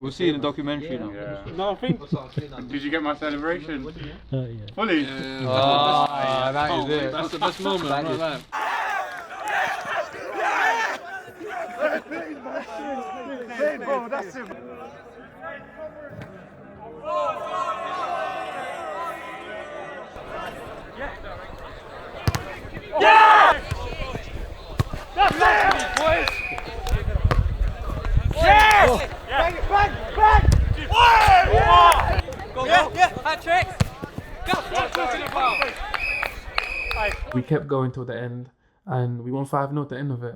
We'll see in the documentary now. Yeah. No, I think. Did you get my celebration? Yeah. Fully? Yeah, that is it. That's the best moment, right there. That's it. Yeah! That's it, boys! Yes! Bang it, bang! Go, hat trick! We kept going till the end, and we won 5-0 at the end of it.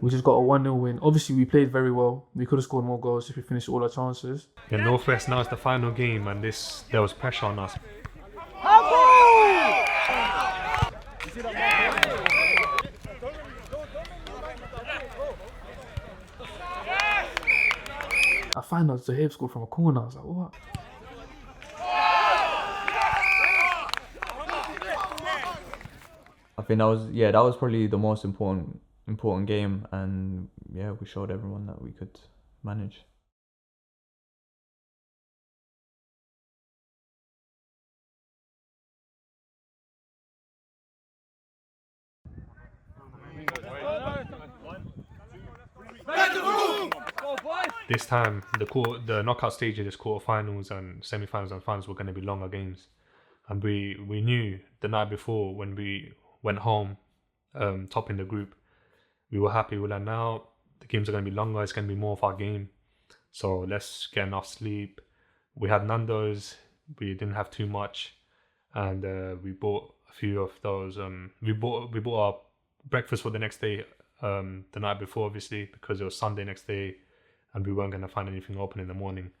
We just got a 1-0 win. Obviously, we played very well. We could have scored more goals if we finished all our chances. Yeah, Northwest, now it's the final game, and there was pressure on us. I find out Zahib scored from a corner. I was like, what? I think that was probably the most important game, and yeah, we showed everyone that we could manage. This time, the knockout stage of this quarterfinals and semi-finals and finals were going to be longer games, and we knew the night before when we went home, topping the group, we were happy. We were like, now the games are going to be longer. It's going to be more of our game, so let's get enough sleep. We had Nando's. We didn't have too much, and we bought a few of those. We bought our breakfast for the next day, the night before, obviously, because it was Sunday next day, and we weren't going to find anything open in the morning.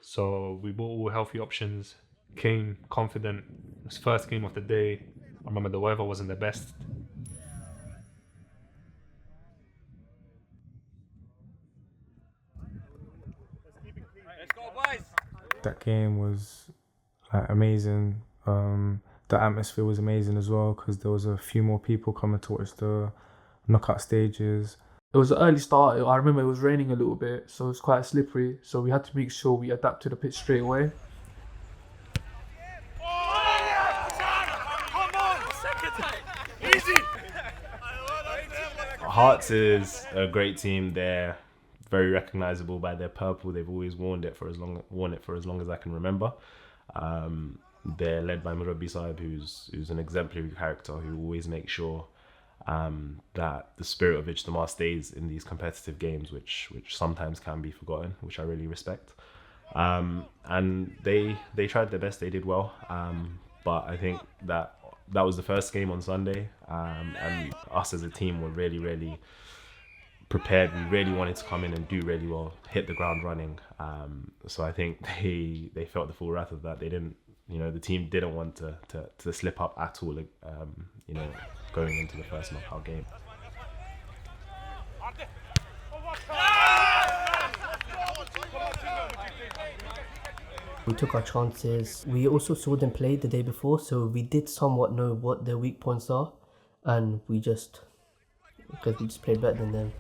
So we bought all healthy options, came confident. It was first game of the day. I remember the weather wasn't the best. Let's go, boys! That game was amazing. The atmosphere was amazing as well, because there was a few more people coming towards the knockout stages. It was an early start. I remember it was raining a little bit, so it was quite slippery. So we had to make sure we adapt to the pitch straight away. Hearts is a great team. They're very recognizable by their purple. They've always worn it for as long as I can remember. They're led by Murabi Sahib, who's an exemplary character who always makes sure that the spirit of Ijtema stays in these competitive games, which sometimes can be forgotten, which I really respect. And they tried their best. They did well, but I think that was the first game on Sunday, and us as a team were really prepared. We really wanted to come in and do really well, hit the ground running. So I think they felt the full wrath of that. They didn't, the team didn't want to slip up at all, going into the first knockout game. We took our chances. We also saw them play the day before, so we did somewhat know what their weak points are, and we just played better than them.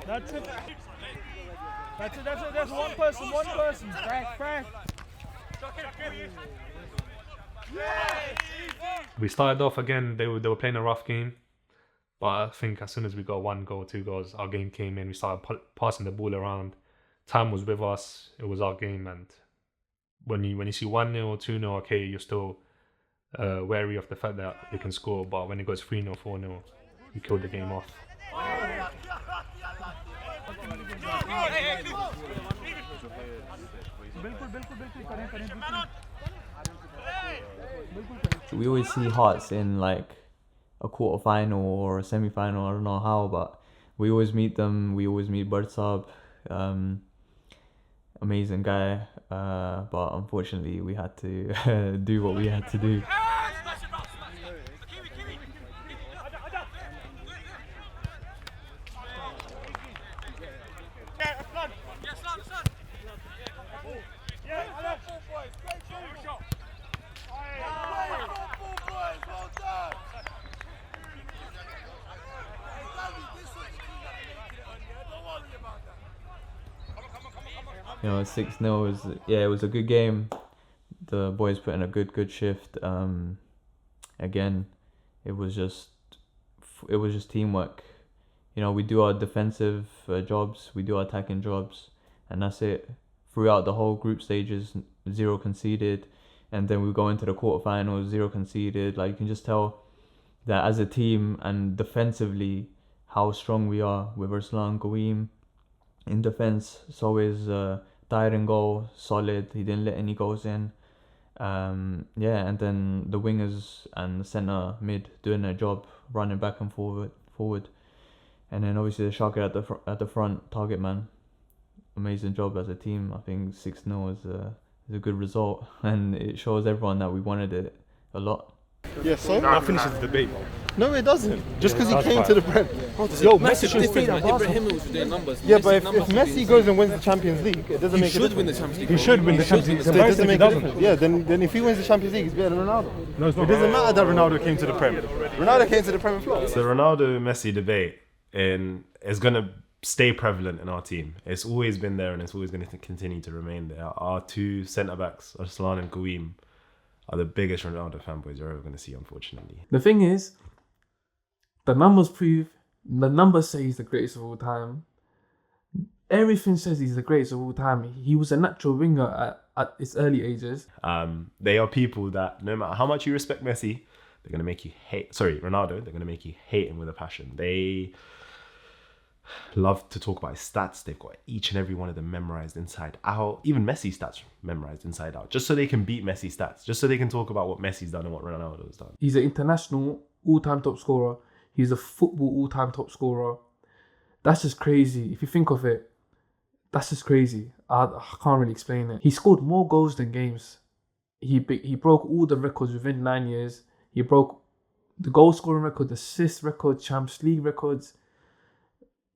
That's it. That's one person. Frank. We started off again. They were playing a rough game, but I think as soon as we got 1 goal, 2 goals, our game came in. We started passing the ball around. Time was with us. It was our game, and when you see 1-0, 2-0, okay, you're still wary of the fact that they can score. But when it goes 3-0, 4-0, you killed the game off. We always see Hearts in like a quarter-final or a semi-final. I don't know how, but we always meet them. We always meet Bartab. Amazing guy, but unfortunately we had to do what we had to do. 6-0 was, it was a good game. The boys put in a good shift. Again, it was just teamwork. We do our defensive jobs, we do our attacking jobs, and that's it. Throughout the whole group stages, 0 conceded, and then we go into the quarterfinals, 0 conceded. Like, you can just tell that as a team and defensively how strong we are with Ruslan Qaweem. In defense, it's always Tahir in goal, solid. He didn't let any goals in. And then the wingers and the centre mid doing their job, running back and forward. And then obviously the Shaka at the front, target man. Amazing job as a team. I think 6-0 is a good result, and it shows everyone that we wanted it a lot. Yeah, so? That finishes the debate. No, it doesn't. Just because he came to the Prem. Yo, Messi should win. Ibrahimovic was doing numbers. Yeah, but if Messi goes and wins the Champions League, it doesn't make a difference. He should win the Champions League. He should win the Champions League. It doesn't make a difference. Yeah, then if he wins the Champions League, he's better than Ronaldo. No, it's not. It doesn't matter that Ronaldo came to the Prem. Ronaldo came to the Prem and flopped. The Ronaldo-Messi debate is going to stay prevalent in our team. It's always been there, and it's always going to continue to remain there. Our 2 centre-backs, Arslan and Qaweem, are the biggest Ronaldo fanboys you're ever going to see, unfortunately. The thing is, the numbers say he's the greatest of all time. Everything says he's the greatest of all time. He was a natural winger at his early ages. They are people that, no matter how much you respect Messi, they're going to make you hate... Sorry, Ronaldo, they're going to make you hate him with a passion. They love to talk about his stats. They've got each and every one of them memorized inside out. Even Messi's stats memorized inside out, just so they can beat Messi's stats, just so they can talk about what Messi's done and what Ronaldo's done. He's an international all-time top scorer. He's a football all-time top scorer. That's just crazy. If you think of it, that's just crazy. I can't really explain it. He scored more goals than games. He broke all the records within 9 years. He broke the goal scoring record, the assist record, Champions League records.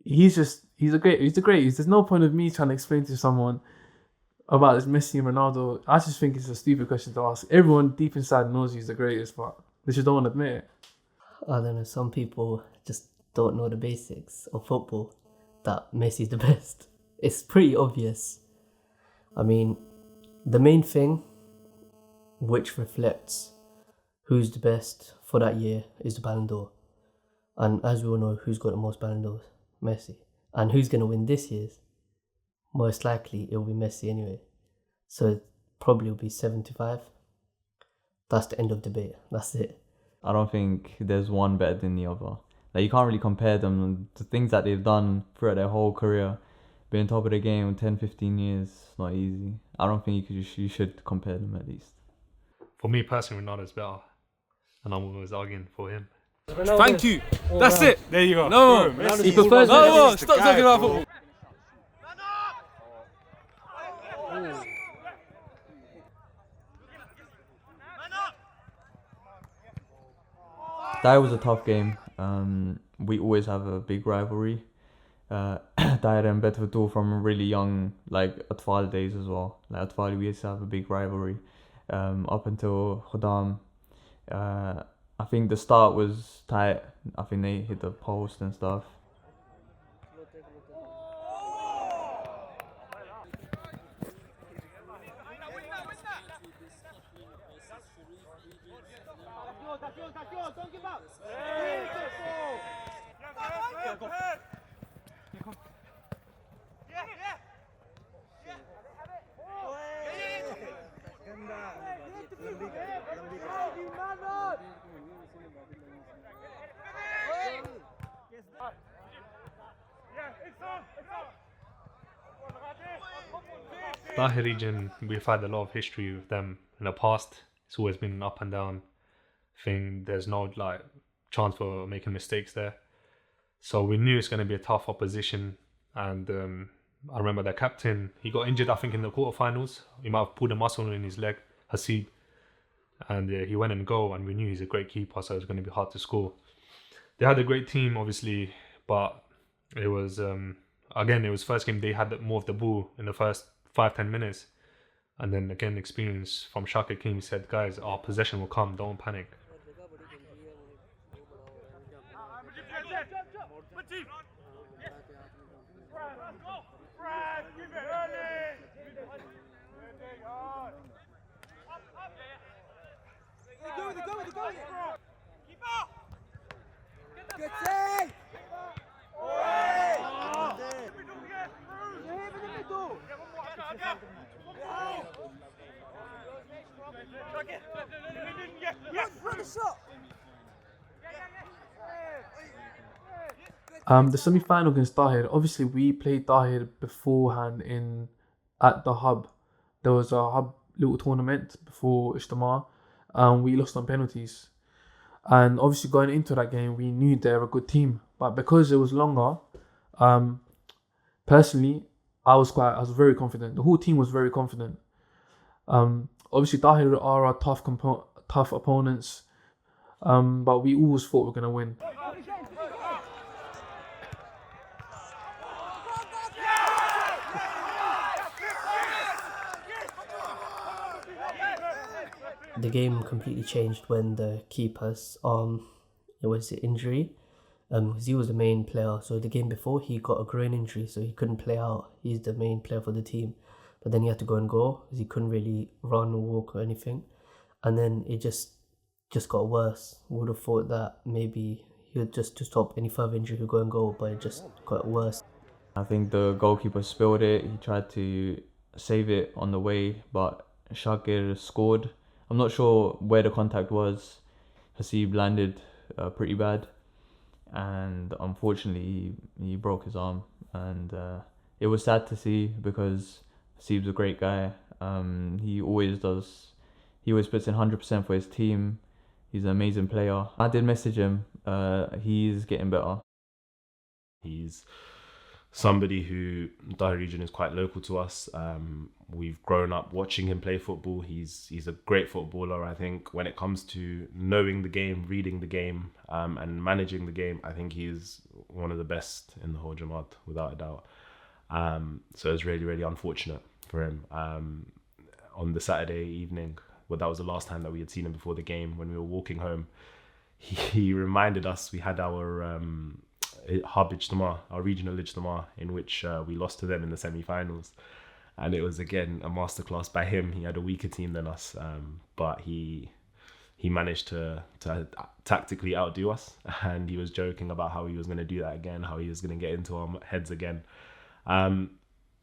He's the greatest. There's no point of me trying to explain to someone about this Messi and Ronaldo. I just think it's a stupid question to ask. Everyone deep inside knows he's the greatest, but they just don't want to admit it. I don't know, some people just don't know the basics of football, that Messi's the best. It's pretty obvious. I mean, the main thing which reflects who's the best for that year is the Ballon d'Or. And as we all know, who's got the most Ballon d'Ors? Messi. And who's going to win this year's? Most likely it will be Messi anyway. So it probably will be 75. That's the end of debate. That's it. I don't think there's one better than the other. Like, you can't really compare them. The things that they've done throughout their whole career, being top of the game 10, 15 years, it's not easy. I don't think you should compare them, at least. For me personally, Ronaldo's better, and I'm always arguing for him. Thank you. That's it. There you go. No, he prefers no, stop talking about football. That was a tough game. We always have a big rivalry. Tahir and Baitul Futuh from really young, like Atfal days as well. Like Atfal, we used to have a big rivalry up until Khuddam. I think the start was tight. I think they hit the post and stuff. Tahir region, we've had a lot of history with them in the past. It's always been an up and down thing. There's no like chance for making mistakes there. So we knew it's going to be a tough opposition. And I remember their captain, he got injured, I think, in the quarterfinals. He might have pulled a muscle in his leg, Hasib. And he went and goal, and we knew he's a great keeper, so it was going to be hard to score. They had a great team, obviously, but it was, again, it was first game they had more of the ball in the first 5-10 minutes. And then again, experience from Shaka came, he said, guys, our possession will come, don't panic. The semi-final against Tahir. Obviously, we played Tahir beforehand at the hub. There was a hub little tournament before Ijtema, and we lost on penalties. And obviously, going into that game, we knew they were a good team. But because it was longer, personally, I was very confident. The whole team was very confident. Obviously, Tahir are our tough opponents, but we always thought we were gonna win. The game completely changed when the keeper's it was an injury, because he was the main player. So the game before, he got a groin injury, so he couldn't play out. He's the main player for the team, but then he had to go and go because he couldn't really run or walk or anything. And then it just got worse. Would have thought that maybe he would just to stop any further injury, he'd go and go, but it just got worse. I think the goalkeeper spilled it. He tried to save it on the way, but Shakir scored. I'm not sure where the contact was. Hasib landed pretty bad, and unfortunately he broke his arm. And it was sad to see because Hasib's a great guy. He always puts in 100% for his team. He's an amazing player. I did message him. He's getting better. He's somebody who Tahir region is quite local to us. We've grown up watching him play football. He's a great footballer. I think when it comes to knowing the game, reading the game, and managing the game, I think he's one of the best in the whole Jamaat, without a doubt. So it's really, really unfortunate for him. On the Saturday evening, that was the last time that we had seen him before the game. When we were walking home, he reminded us we had our hub Ijtema, our regional Ijtema, in which we lost to them in the semi-finals. And it was, again, a masterclass by him. He had a weaker team than us, but he managed to tactically outdo us. And he was joking about how he was going to do that again, how he was going to get into our heads again.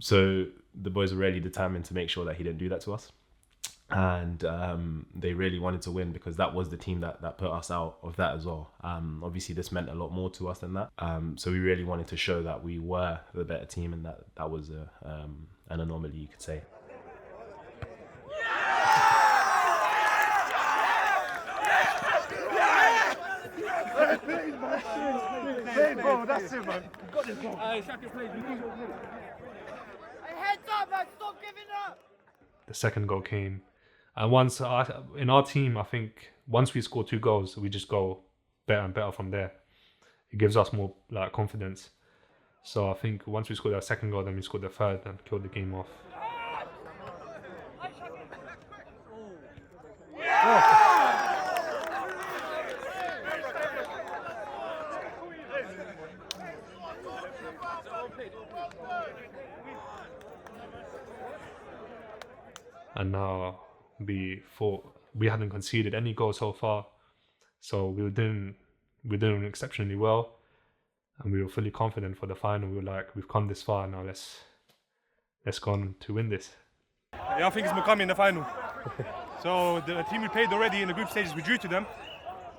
So the boys were really determined to make sure that he didn't do that to us. And they really wanted to win because that was the team that put us out of that as well. Obviously, this meant a lot more to us than that. So we really wanted to show that we were the better team, and that was an anomaly, you could say. That's it, man. You got this ball. Heads up, man. Stop giving up. The second goal came, and in our team, I think once we score 2 goals, we just go better and better from there. It gives us more confidence. So I think once we scored that second goal, then we scored the third and killed the game off. And now we hadn't conceded any goals so far, so we were doing exceptionally well, and we were fully confident for the final. We were like, we've come this far now. Let's go on to win this. Yeah, I think it's Makami in the final. So the team we played already in the group stages, we drew to them.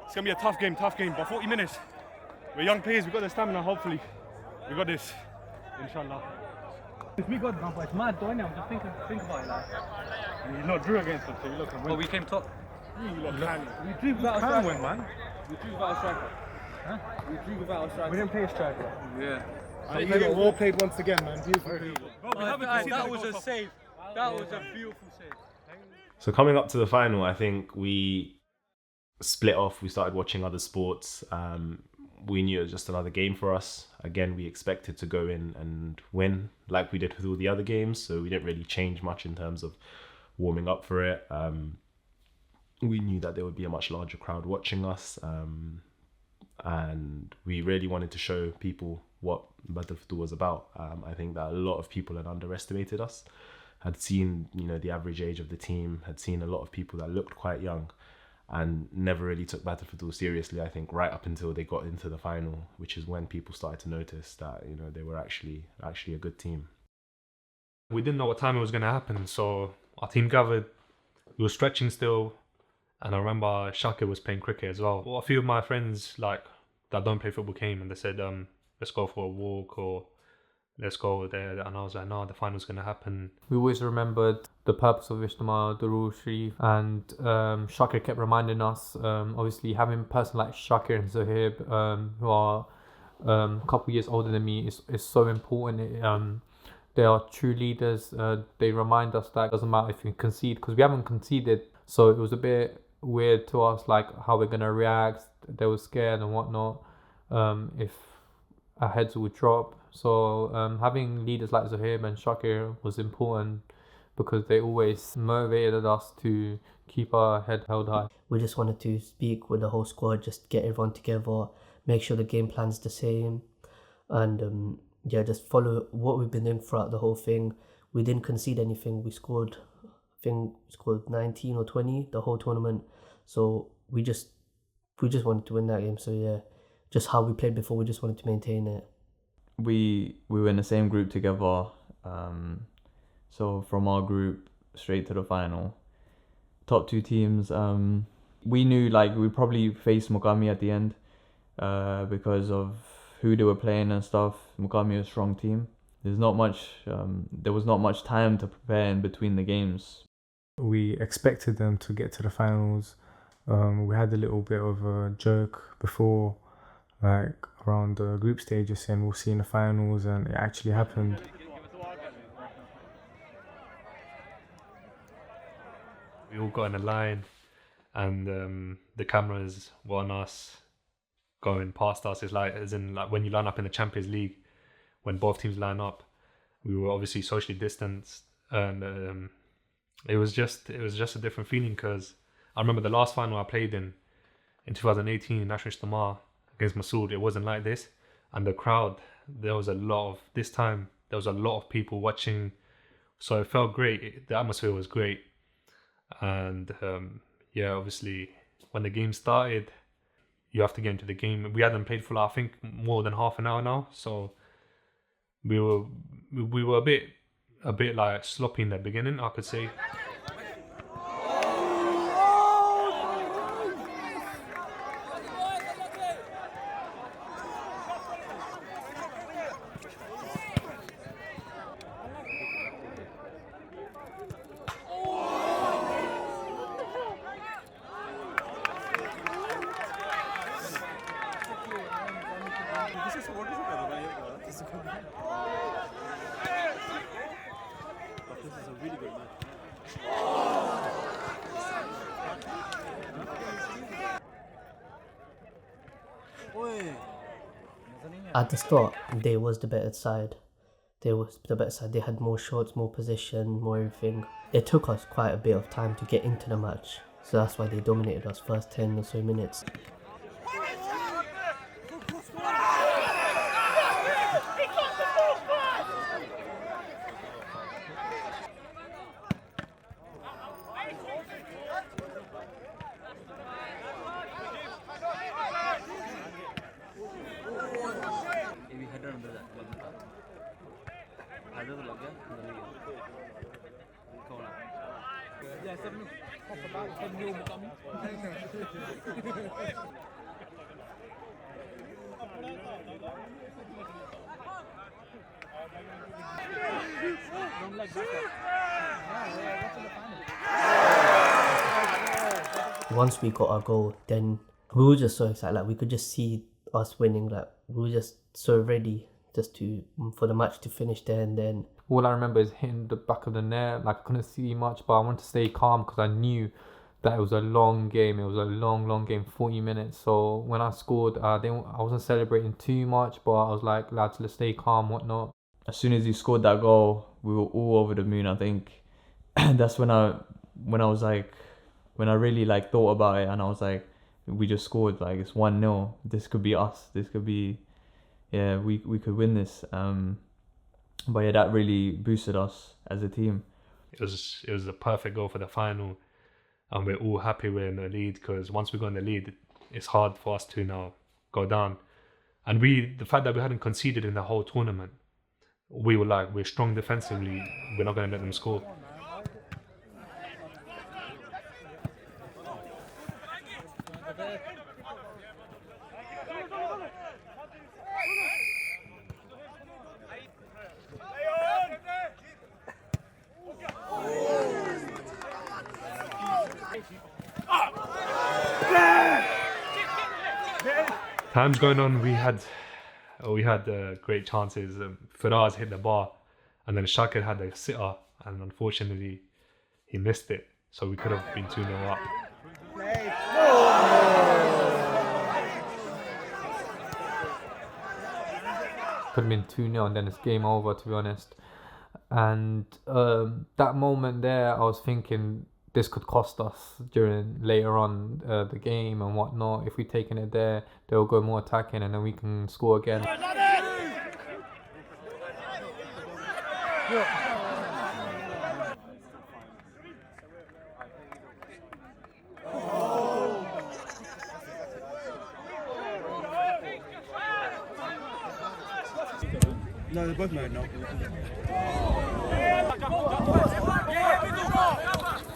It's gonna be a tough game. But 40 minutes. We're young players. We got the stamina. Hopefully, we got this. Inshallah. We got it, but it's mad, don't you? Just think about it, like. You lot drew against us, so you lot can win. Well, we came top. You lot can. We drew without a striker. Win, man. We drew without a striker. Huh? We drew without a striker. We didn't play a striker. Yeah. Well played once again, man. Beautiful. That was a save. That was a beautiful save. So coming up to the final, I think we split off. We started watching other sports. We knew it was just another game for us. Again, we expected to go in and win like we did with all the other games. So we didn't really change much in terms of warming up for it. We knew that there would be a much larger crowd watching us. And we really wanted to show people what Baitul Futuh was about. I think that a lot of people had underestimated us, had seen, the average age of the team, had seen a lot of people that looked quite young, and never really took Baitul Futuh seriously, I think, right up until they got into the final, which is when people started to notice that, they were actually a good team. We didn't know what time it was going to happen, so our team gathered. We were stretching still, and I remember Shaka was playing cricket as well. A few of my friends that don't play football came, and they said, let's go for a walk or let's go there. And I was like, no, the final's going to happen. We always remembered the purpose of Ijtema, the Rule Sharif, and Shakir kept reminding us, obviously having a person like Shakir and Zohaib, who are a couple years older than me, is so important. They are true leaders. They remind us that it doesn't matter if you concede, because we haven't conceded. So it was a bit weird to us, like how we're going to react. They were scared and whatnot, if our heads would drop. So having leaders like Zohaib and Shakir was important, because they always motivated us to keep our head held high. We just wanted to speak with the whole squad, just get everyone together, make sure the game plan's the same, and just follow what we've been doing throughout the whole thing. We didn't concede anything. We scored, I think, 19 or 20 the whole tournament. So we just wanted to win that game. So yeah, just how we played before, we just wanted to maintain it. We were in the same group together. So from our group straight to the final. Top two teams. We knew like we'd probably face Mogami at the end, because of who they were playing and stuff. Mogami is a strong team. There was not much time to prepare in between the games. We expected them to get to the finals. We had a little bit of a joke before, like around the group stages, saying we'll see in the finals, and it actually happened. We all got in a line, and the cameras were on us, going past us. It's like, as in like when you line up in the Champions League, when both teams line up, we were obviously socially distanced, and it was just a different feeling, because I remember the last final I played in 2018 National Ijtema against Masood. It wasn't like this, and the crowd, there was a lot of people watching, so it felt great. The atmosphere was great, and obviously when the game started, you have to get into the game. We hadn't played for I think more than half an hour now, so we were a bit like sloppy in the beginning, I could say. At the start, they was the better side. They had more shots, more possession, more everything. It took us quite a bit of time to get into the match, so that's why they dominated us first 10 or so minutes. Once we got our goal, then we were just so excited. Like, we could just see us winning. Like, we were just so ready just for the match to finish there and then. All I remember is hitting the back of the net. Like, I couldn't see much, but I wanted to stay calm because I knew that it was a long game. It was a long game, 40 minutes. So when I scored, I wasn't celebrating too much, but I was like, lads, let's stay calm, whatnot. As soon as he scored that goal, we were all over the moon, I think. That's when I really like thought about it, and I was like, we just scored, like it's 1-0. This could be us. This could be, we could win this. But yeah, that really boosted us as a team. It was a perfect goal for the final, and we're all happy we're in the lead, because once we go in the lead, it's hard for us to now go down. And the fact that we hadn't conceded in the whole tournament, we were like, we're strong defensively, we're not going to let them score. Time's going on. We had great chances. Faraz hit the bar, and then Shakir had a sitter, and unfortunately, he missed it. So we could have been 2-0 up. Could have been 2-0 and then it's game over, to be honest. And that moment there, I was thinking this could cost us during later on the game and whatnot. If we'd taken it there, they'll go more attacking and then we can score again. No, they're both married now.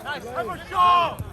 Nice, have a shot!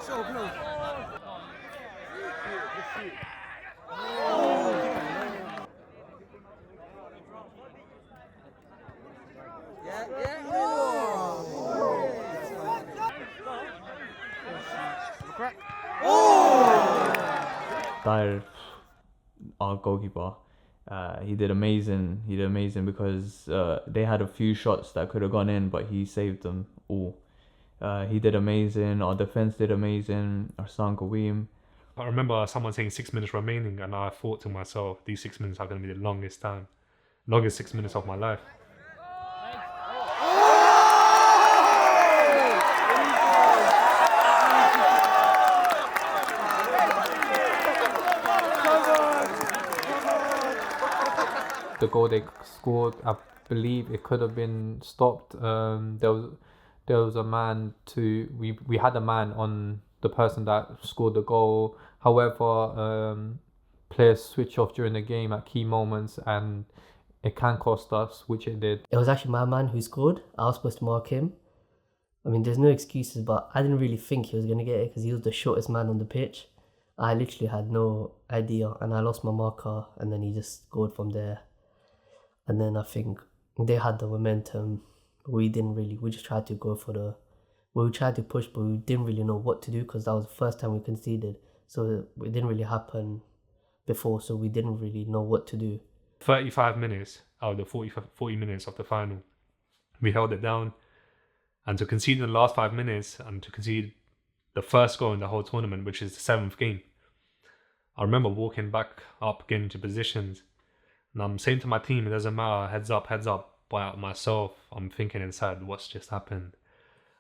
So close. Tahir, our goalkeeper, he did amazing. He did amazing because they had a few shots that could have gone in, but he saved them all. He did amazing. Our defense did amazing. Arsan Kawim. I remember someone saying 6 minutes remaining, and I thought to myself, these 6 minutes are going to be the longest 6 minutes of my life. The goal they scored, I believe it could have been stopped. There was a man we had a man on the person that scored the goal. However, players switch off during the game at key moments and it can cost us, which it did. It was actually my man who scored. I was supposed to mark him. I mean, there's no excuses, but I didn't really think he was going to get it because he was the shortest man on the pitch. I literally had no idea and I lost my marker and then he just scored from there. And then I think they had the momentum. We just tried to go for we tried to push, but we didn't really know what to do because that was the first time we conceded. So it didn't really happen before, so we didn't really know what to do. 35 minutes out of the 40 minutes of the final, we held it down. And to concede in the last 5 minutes and to concede the first goal in the whole tournament, which is the 7th game, I remember walking back up, getting into positions, and I'm saying to my team, it doesn't matter, heads up. But myself, I'm thinking inside, what's just happened?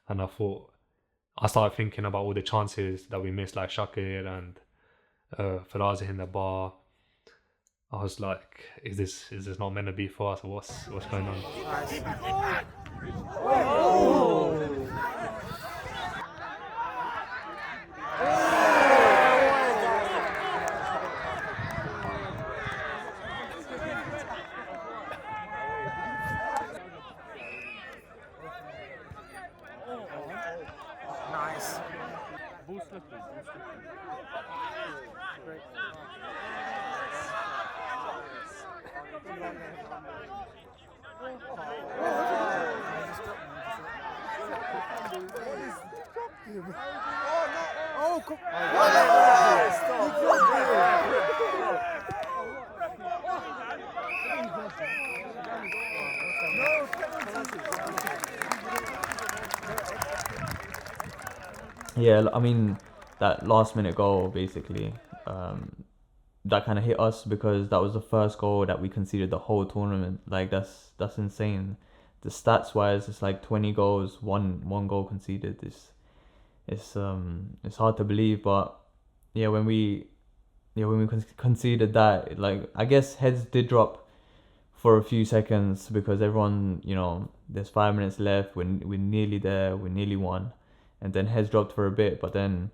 And I started thinking about all the chances that we missed, like Shakir and Faraz hitting the bar. I was like, is this not meant to be for us? What's going on? Nice. Oh, come Yeah, I mean, that last minute goal, basically, that kind of hit us because that was the first goal that we conceded the whole tournament. Like that's insane. The stats wise, it's like 20 goals, one goal conceded. It's hard to believe, but yeah, when we conceded that, like, I guess heads did drop for a few seconds because everyone, there's 5 minutes left. We're nearly there. We nearly won, and then heads dropped for a bit. But then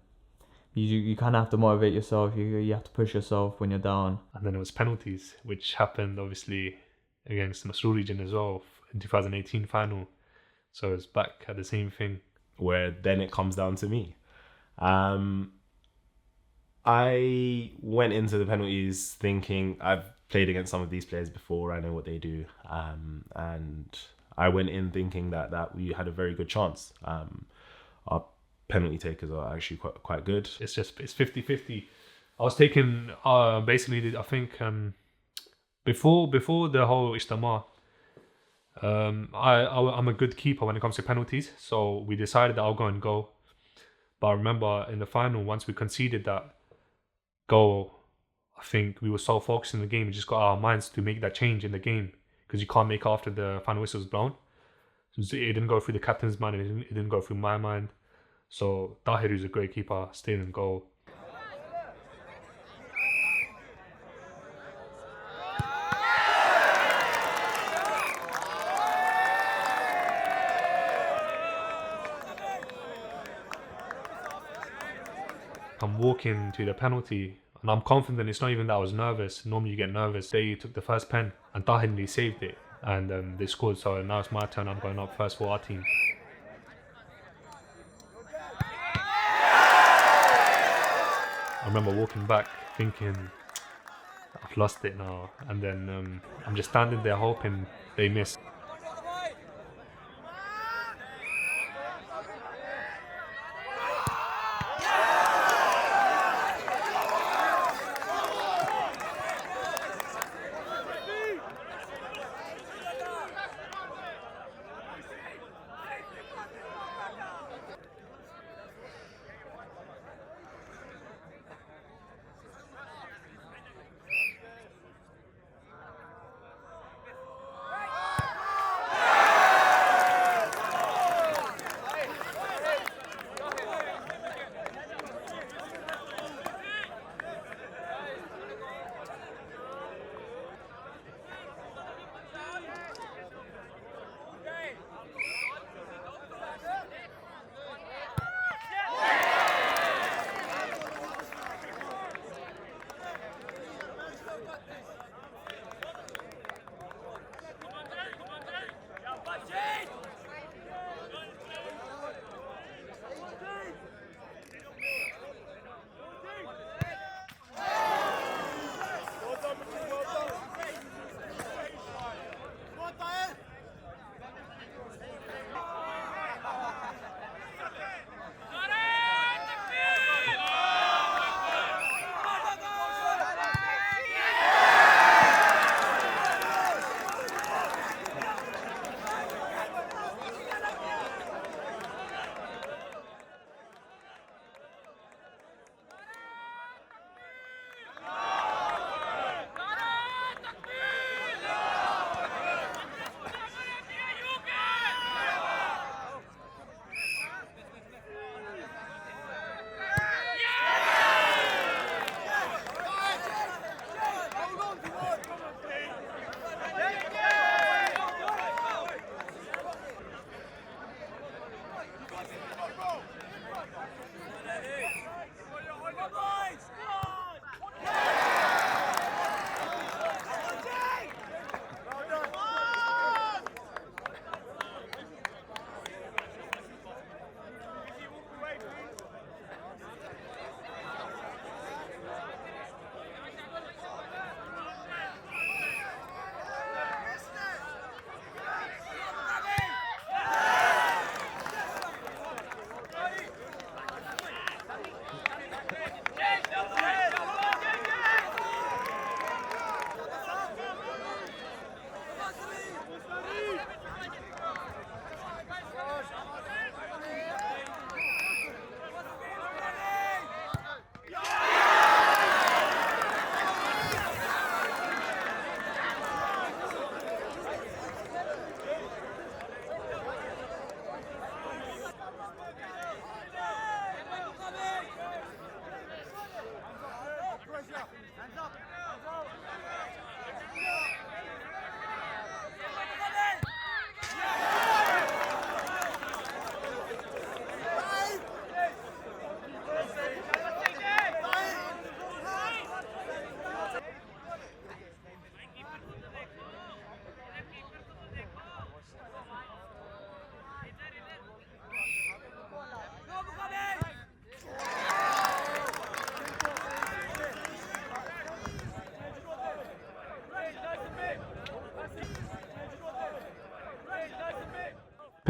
you kind of have to motivate yourself. You have to push yourself when you're down. And then it was penalties, which happened obviously against Masroor region as well in 2018 final. So it's back at the same thing. Where then it comes down to me. I went into the penalties thinking I've played against some of these players before. I know what they do. And I went in thinking that we had a very good chance. Our penalty takers are actually quite good. It's 50-50. I was taking basically, I think before the whole Ijtema, I'm a good keeper when it comes to penalties, so we decided that I'll go and goal. But I remember in the final, once we conceded that goal, I think we were so focused in the game, we just got our minds to make that change in the game, because you can't make it after the final whistle was blown. So it didn't go through the captain's mind, it didn't go through my mind. So Tahir, who's a great keeper, stayed in goal. I'm walking to the penalty and I'm confident. It's not even that I was nervous. Normally you get nervous. They took the first pen and Tahir nearly saved it, and they scored. So now it's my turn. I'm going up first for our team. I remember walking back thinking, I've lost it now. And then I'm just standing there hoping they miss.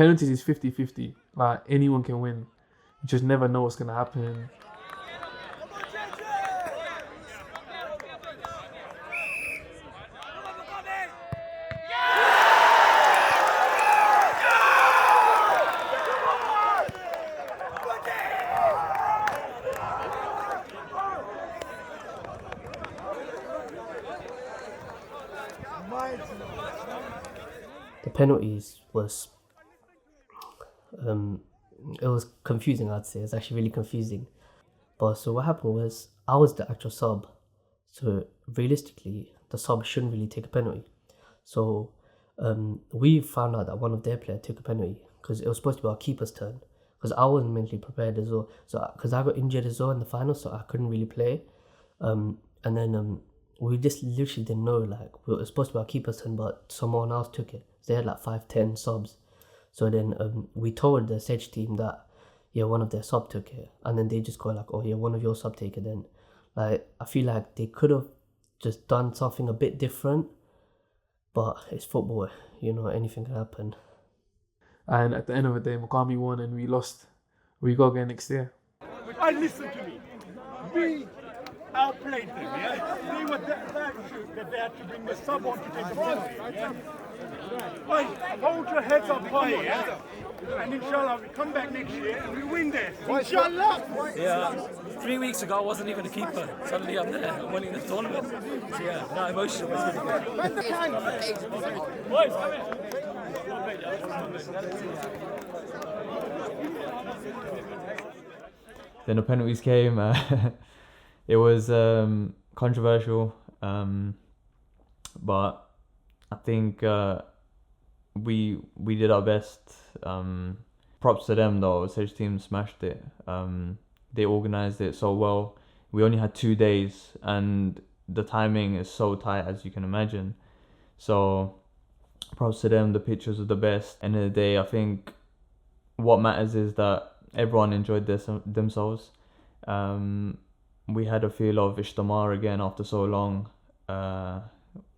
Penalties is 50-50. Like, anyone can win. You just never know what's going to happen. The penalties was it was confusing. I'd say it's actually really confusing. But so what happened was I was the actual sub, so realistically the sub shouldn't really take a penalty. So we found out that one of their players took a penalty because it was supposed to be our keeper's turn. Because I wasn't mentally prepared as well. So because I got injured as well in the final, so I couldn't really play. And then we just literally didn't know, like, it was supposed to be our keeper's turn, but someone else took it. So they had like 5-10 subs. So then we told the Sedge team that, yeah, one of their sub took it. And then they just go like, oh yeah, one of your sub take it then. Like, I feel like they could have just done something a bit different, but it's football, you know, anything can happen. And at the end of the day, Muqami won and we lost. We go again next year. And listen to me. We outplayed them, yeah? They were that flagship that they had to bring the sub on to take the penalty, yeah? Right, hold your heads up high, yeah? And inshallah, we come back next year and we win this. Inshallah! Yeah, 3 weeks ago I wasn't even a keeper. Suddenly I'm there, I'm winning the tournament. So yeah, that emotion was really good. Then the penalties came. It was controversial, but I think we did our best. Props to them though. Sedge team smashed it. They organized it so well. We only had 2 days, and the timing is so tight, as you can imagine. So props to them. The pictures were the best. End of the day, I think what matters is that everyone enjoyed themselves. We had a feel of Ijtema again after so long.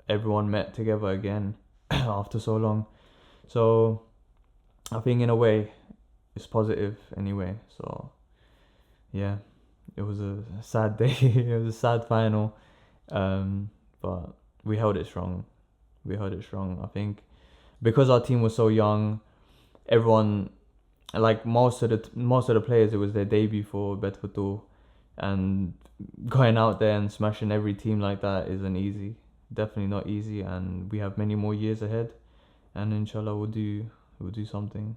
Everyone met together again after so long. So I think in a way it's positive anyway. So yeah, it was a sad day. It was a sad final, but we held it strong. I think because our team was so young, everyone, like most of the players, it was their debut for Baitul Futuh, and going out there and smashing every team like that isn't easy. Definitely not easy, and we have many more years ahead, and inshallah we'll do something.